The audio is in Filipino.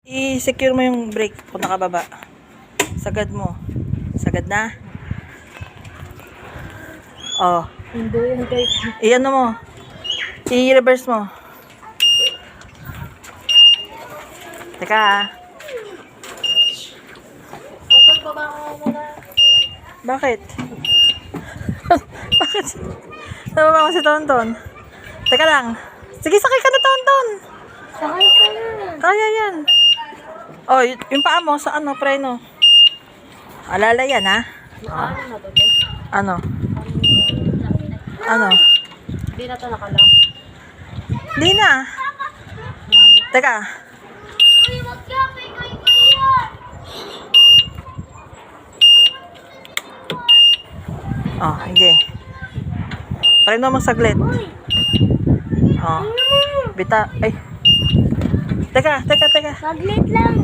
I-secure mo yung brake kung nakababa. Sagad mo. Sagad na. Oh. Hindi yan guys. I-ano mo. I-reverse mo. Teka ah. Tonton, baba ka muna. Bakit? Bakit? Nababa mo si Tonton. Teka lang. Sige, sakay ka na, Tonton. Sakay ka na. Kaya yan. Oh, yung paa mo sa ano, preno. Alala yan, ha? Ano na to, guys? Ano? Ano? Hindi na to nakalock. Di na. Teka. Oh, sige. Preno mo saglit. Oh. Bita. Ay. Teka. Saglit lang.